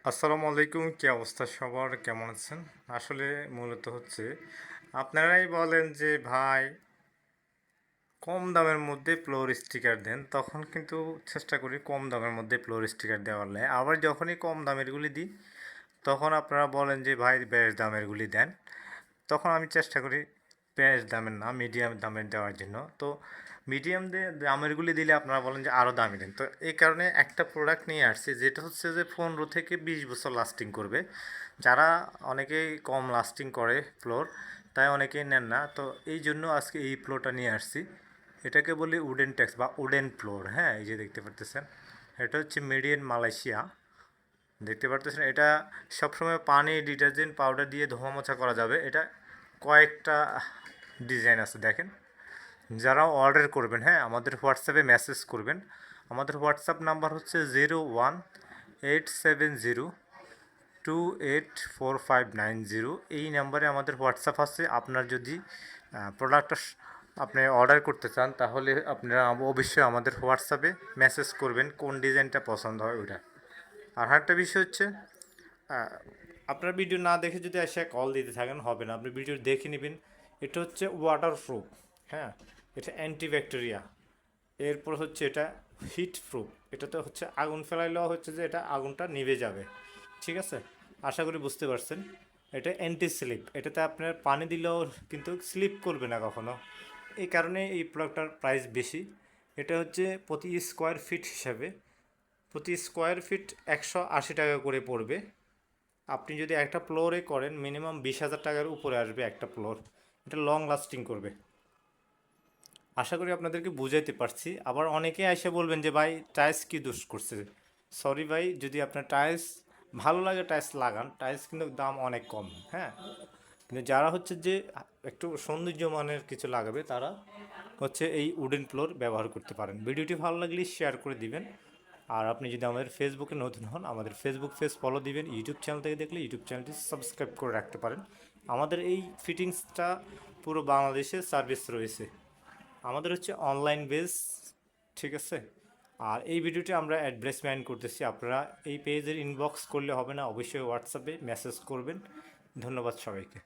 আসসালামু আলাইকুম, কি অবস্থা সবার, কেমন আছেন? আসলে মূলত হচ্ছে আপনারাই বলেন যে ভাই কম দামের মধ্যে ফ্লোর স্টিকার দেন, তখন কিন্তু চেষ্টা করি কম দামের মধ্যে ফ্লোর স্টিকার দেওয়ার লাই। আবার যখনই কম দামেরগুলি দিই তখন আপনারা বলেন যে ভাই বেশ দামেরগুলি দেন, তখন আমি চেষ্টা করি বেশ দামের না, মিডিয়াম দামের দেওয়ার জন্য। তো মিডিয়াম দামেরগুলি দিলে আপনারা বলেন যে আরও দামি দেন। তো এই কারণে একটা প্রোডাক্ট নিয়ে আসছি যেটা হচ্ছে যে 15 থেকে 20 বছর লাস্টিং করবে। যারা অনেকেই কম লাস্টিং করে ফ্লোর, তাই অনেকেই নেন না। তো এই জন্য আজকে এই ফ্লোরটা নিয়ে আসছি। এটাকে বলি উডেন টেক্স বা উডেন ফ্লোর। হ্যাঁ, এই যে দেখতে পারতেছেন, এটা হচ্ছে মেড ইন মালয়েশিয়া। দেখতে পারতেছেন, এটা সবসময় পানি ডিটারজেন্ট পাউডার দিয়ে ধোয়া মোছা করা যাবে। এটা কয়েকটা ডিজাইন আছে দেখেন। যারা অর্ডার করবেন, হ্যাঁ, আমাদের হোয়াটসঅ্যাপে মেসেজ করবেন। আমাদের হোয়াটসঅ্যাপ নাম্বার হচ্ছে 0187028459 এই নাম্বারে আমাদের হোয়াটসঅ্যাপ আছে। আপনার যদি প্রোডাক্টটা আপনি অর্ডার করতে চান তাহলে আপনারা অবশ্যই আমাদের হোয়াটসঅ্যাপে মেসেজ করবেন কোন ডিজাইনটা পছন্দ হয় ওইটা। আর একটা বিষয় হচ্ছে, আপনার ভিডিও না দেখে যদি এসে কল দিতে থাকেন হবে না, আপনি ভিডিও দেখে নেবেন। এটা হচ্ছে ওয়াটার প্রুফ, হ্যাঁ, এটা অ্যান্টিব্যাকটেরিয়া। এরপর হচ্ছে এটা হিট প্রুফ, এটাতে হচ্ছে আগুন ফেলাইলেও হচ্ছে যে এটা আগুনটা নিভে যাবে। ঠিক আছে, আশা করি বুঝতে পারছেন। এটা অ্যান্টি স্লিপ, এটাতে আপনার পানি দিলেও কিন্তু স্লিপ করবে না কখনো। এই কারণে এই প্রোডাক্টটার প্রাইস বেশি। এটা হচ্ছে প্রতি স্কোয়ার ফিট হিসাবে, প্রতি স্কোয়ার ফিট 180 টাকা করে পড়বে। আপনি যদি একটা ফ্লোরে করেন মিনিমাম 20,000 টাকার উপরে আসবে একটা ফ্লোর। এটা লং লাস্টিং করবে। আশা করি আপনাদেরকে বুঝাইতে পারছি। আবার অনেকে এসে বলবেন যে ভাই টাইলস কি দোষ করছে। সরি ভাই, যদি আপনার টাইলস ভালো লাগে টাইলস লাগান, টাইলস কিন্তু দাম অনেক কম। হ্যাঁ, কিন্তু যারা হচ্ছে যে একটু সৌন্দর্য মানের কিছু লাগাবে তারা হচ্ছে এই উডেন ফ্লোর ব্যবহার করতে পারেন। ভিডিওটি ভালো লাগলে শেয়ার করে দিবেন। আর আপনি যদি আমাদের ফেসবুকে নতুন হন আমাদের ফেসবুক পেজ ফলো দিবেন। ইউটিউব চ্যানেল থেকে দেখলে ইউটিউব চ্যানেলটি সাবস্ক্রাইব করে রাখতে পারেন। আমাদের এই ফিটিংসটা পুরো বাংলাদেশে সার্ভিস রয়েছে। আমাদের হচ্ছে অনলাইন বেস, ঠিক আছে। আর এই ভিডিওটি আমরা অ্যাডভার্টাইজমেন্ট করতেছি, আপনারা এই পেজের ইনবক্স করলে হবে না, অবশ্যই হোয়াটসঅ্যাপে মেসেজ করবেন। ধন্যবাদ সবাইকে।